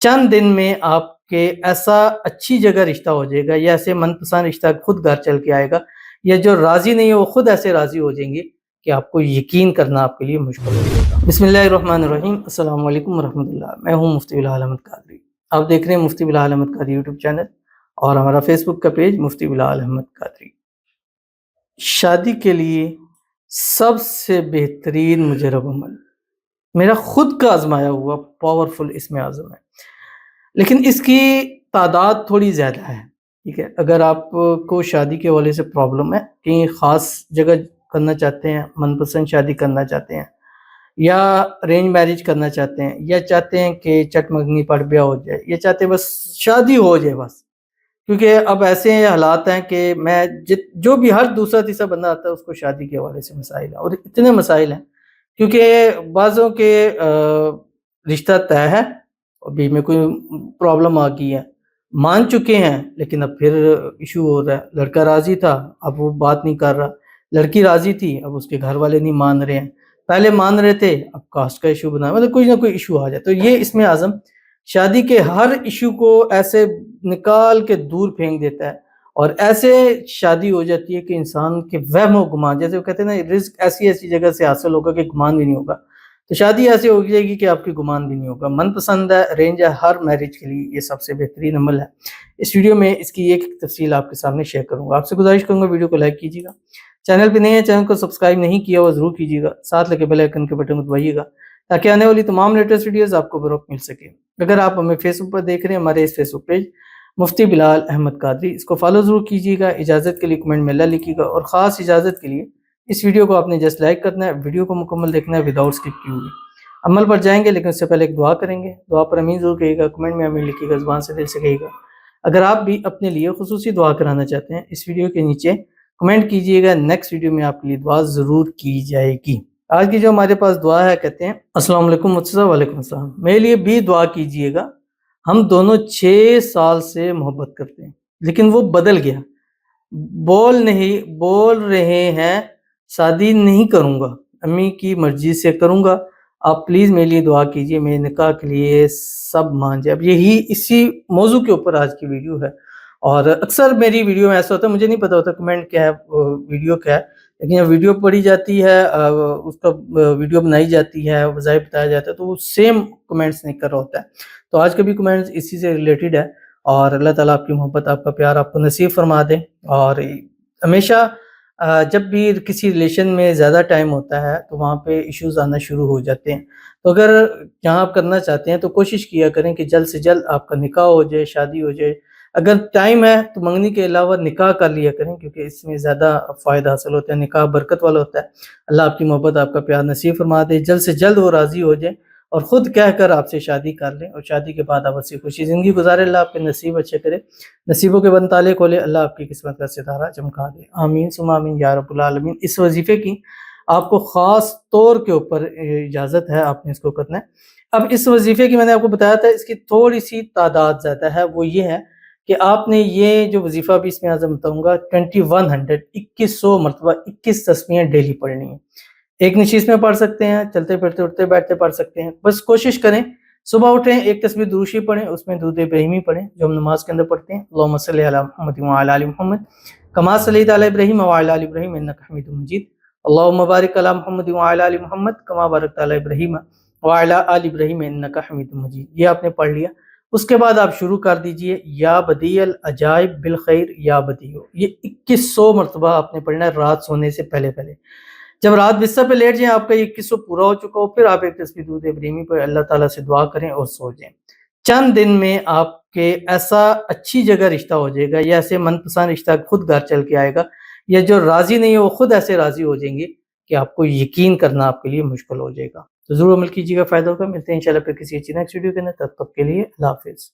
چند دن میں آپ کے ایسا اچھی جگہ رشتہ ہو جائے گا یا ایسے من پسند رشتہ خود گھر چل کے آئے گا، یا جو راضی نہیں ہے وہ خود ایسے راضی ہو جائیں گے کہ آپ کو یقین کرنا آپ کے لیے مشکل ہو جائے گا۔ بسم اللہ الرحمن الرحیم، السلام علیکم ورحمۃ اللہ۔ میں ہوں مفتی بلال احمد قادری۔ آپ دیکھ رہے ہیں مفتی بلال احمد قادری یوٹیوب چینل اور ہمارا فیس بک کا پیج مفتی بلال احمد قادری۔ شادی کے لیے سب سے بہترین مجرب عمل میرا خود کا آزمایا ہوا پاورفل اسم اعظم ہے، لیکن اس کی تعداد تھوڑی زیادہ ہے۔ ٹھیک ہے، اگر آپ کو شادی کے حوالے سے پرابلم ہے، کہیں خاص جگہ کرنا چاہتے ہیں، من پسند شادی کرنا چاہتے ہیں، یا ارینج میرج کرنا چاہتے ہیں، یا چاہتے ہیں کہ چٹ مگنی پڑ بیاہ ہو جائے، یا چاہتے ہیں بس شادی ہو جائے بس، کیونکہ اب ایسے حالات ہیں کہ میں جو بھی ہر دوسرا تیسرا بندہ آتا ہے اس کو شادی کے حوالے سے مسائل ہیں، اور اتنے مسائل ہیں کیونکہ بعضوں کے رشتہ طے ہے، ابھی میں کوئی پرابلم آ گئی ہے، مان چکے ہیں لیکن اب پھر ایشو ہو رہا ہے۔ لڑکا راضی تھا، اب وہ بات نہیں کر رہا، لڑکی راضی تھی، اب اس کے گھر والے نہیں مان رہے ہیں، پہلے مان رہے تھے اب کاسٹ کا ایشو بنا، مطلب کوئی نہ کوئی ایشو آ جائے۔ تو یہ اسم اعظم شادی کے ہر ایشو کو ایسے نکال کے دور پھینک دیتا ہے، اور ایسے شادی ہو جاتی ہے کہ انسان کے وہم و گمان، جیسے وہ کہتے ہیں نا، رزق ایسی جگہ سے حاصل ہوگا کہ گمان بھی نہیں ہوگا، تو شادی ایسے ہو جائے گی کہ آپ کی گمان بھی نہیں ہوگا۔ من پسند ہے، ارینج ہے، ہر میرج کے لیے یہ سب سے بہترین عمل ہے۔ اس ویڈیو میں اس کی ایک تفصیل آپ کے سامنے شیئر کروں گا۔ آپ سے گزارش کروں گا ویڈیو کو لائک کیجیے گا، چینل پہ نہیں ہے چینل کو سبسکرائب نہیں کیا ہوا ضرور کیجیے گا، ساتھ لگے بیل آئیکن کے بٹن کو دبائیے گا تاکہ آنے والی تمام لیٹسٹ ویڈیوز آپ کو بروقت مل سکے۔ اگر آپ ہمیں فیس بک پر دیکھ رہے ہیں، ہمارے اس فیس بک پیج مفتی بلال احمد قادری، اس کو فالو ضرور کیجیے گا۔ اجازت کے لیے کمنٹ میں اللہ لکھیے گا، اور خاص اجازت کے لیے اس ویڈیو کو آپ نے جسٹ لائک کرنا ہے، ویڈیو کو مکمل دیکھنا ہے وداؤٹ اسکپ کیے ہوئے۔ عمل پر جائیں گے لیکن اس سے پہلے ایک دعا کریں گے۔ دعا پر امین ضرور کہیے گا، کمنٹ میں امین لکھیے گا، زبان سے دل سے کہیے گا۔ اگر آپ بھی اپنے لیے خصوصی دعا کرانا چاہتے ہیں، اس ویڈیو کے نیچے کمنٹ کیجیے گا، نیکسٹ ویڈیو میں آپ کے لیے دعا ضرور کی جائے گی۔ آج کی جو ہمارے پاس دعا ہے، کہتے ہیں السلام علیکم مفتی صاحب۔ وعلیکم السلام۔ میرے لیے بھی دعا کیجیے گا، ہم دونوں 6 سال سے محبت کرتے ہیں لیکن وہ بدل گیا، بول رہے ہیں شادی نہیں کروں گا، امی کی مرضی سے کروں گا، آپ پلیز میرے لیے دعا کیجیے، میرے نکاح کے لیے سب مان جائے۔ اب اسی موضوع کے اوپر آج کی ویڈیو ہے، اور اکثر میری ویڈیو میں ایسا ہوتا ہے، مجھے نہیں پتا ہوتا کمنٹ کیا ہے، ویڈیو کیا ہے، لیکن جب ویڈیو پڑھی جاتی ہے، اس کا ویڈیو بنائی جاتی ہے، وظائف بتایا جاتا ہے، تو وہ سیم کمنٹس نہیں کر رہا ہوتا ہے۔ تو آج کا بھی کمنٹس اسی سے ریلیٹڈ ہے، اور اللہ تعالیٰ آپ کی محبت، آپ کا پیار آپ کو نصیب فرما دے۔ اور ہمیشہ جب بھی کسی ریلیشن میں زیادہ ٹائم ہوتا ہے تو وہاں پہ ایشوز آنا شروع ہو جاتے ہیں، تو اگر جہاں آپ کرنا چاہتے ہیں تو کوشش کیا کریں کہ جلد سے جلد آپ کا نکاح ہو جائے، شادی ہو جائے۔ اگر ٹائم ہے تو منگنی کے علاوہ نکاح کر لیا کریں، کیونکہ اس میں زیادہ فائدہ حاصل ہوتا ہے، نکاح برکت والا ہوتا ہے۔ اللہ آپ کی محبت، آپ کا پیار نصیب فرما دے، جلد سے جلد وہ راضی ہو جائے اور خود کہہ کر آپ سے شادی کر لیں، اور شادی کے بعد آپ اچھی خوشی زندگی گزارے۔ اللہ آپ کے نصیب اچھے کرے، نصیبوں کے بند تالے کھولے، اللہ آپ کی قسمت کا ستارہ چمکا دے، آمین ثم آمین یا رب العالمین۔ اس وظیفے کی آپ کو خاص طور کے اوپر اجازت ہے، آپ نے اس کو کرنا ہے۔ اب اس وظیفے کی میں نے آپ کو بتایا تھا، اس کی تھوڑی سی تعداد زیادہ ہے، وہ یہ ہے کہ آپ نے یہ جو وظیفہ بھی اس میں اعظم بتاؤں گا 2100 2100 مرتبہ 21 تسمیاں ڈیلی پڑھنی ہیں۔ ایک نشست میں پڑھ سکتے ہیں، چلتے پھرتے اٹھتے بیٹھتے پڑھ سکتے ہیں، بس کوشش کریں صبح اٹھیں ایک تسبیح دروشی پڑھیں، اس میں درود ابراہیمی پڑھیں جو ہم نماز کے اندر پڑھتے ہیں، اللہم صلی علی محمد وعلی آل محمد کما صلیت علی ابراہیم وعلی آل ابراہیم انک حمید مجید، اللہم بارک علی محمد وعلی آل محمد کما بارکت علی ابراہیم وعلی آل ابراہیم انک حمید مجید۔ یہ آپ نے پڑھ لیا، اس کے بعد آپ شروع کر دیجئے یا بدیع العجائب بالخیر یا بدیع، یہ 2100 مرتبہ آپ نے پڑھنا ہے رات سونے سے پہلے پہلے۔ جب رات بستر پہ لیٹ جائیں، آپ کا یہ 2100 پورا ہو چکا ہو، پھر آپ ایک تسبیح درود ابراہیمی پر اللہ تعالیٰ سے دعا کریں اور سو جائیں۔ چند دن میں آپ کے ایسا اچھی جگہ رشتہ ہو جائے گا یا ایسے من پسند رشتہ خود گھر چل کے آئے گا، یا جو راضی نہیں ہے وہ خود ایسے راضی ہو جائیں گے کہ آپ کو یقین کرنا آپ کے لیے مشکل ہو جائے گا۔ تو ضرور عمل کیجیے گا، فائدہ ہوگا۔ ملتے ہیں انشاءاللہ پھر کسی اچھی نیکسٹ ویڈیو کے اندر، تب تک کے لیے اللہ حافظ۔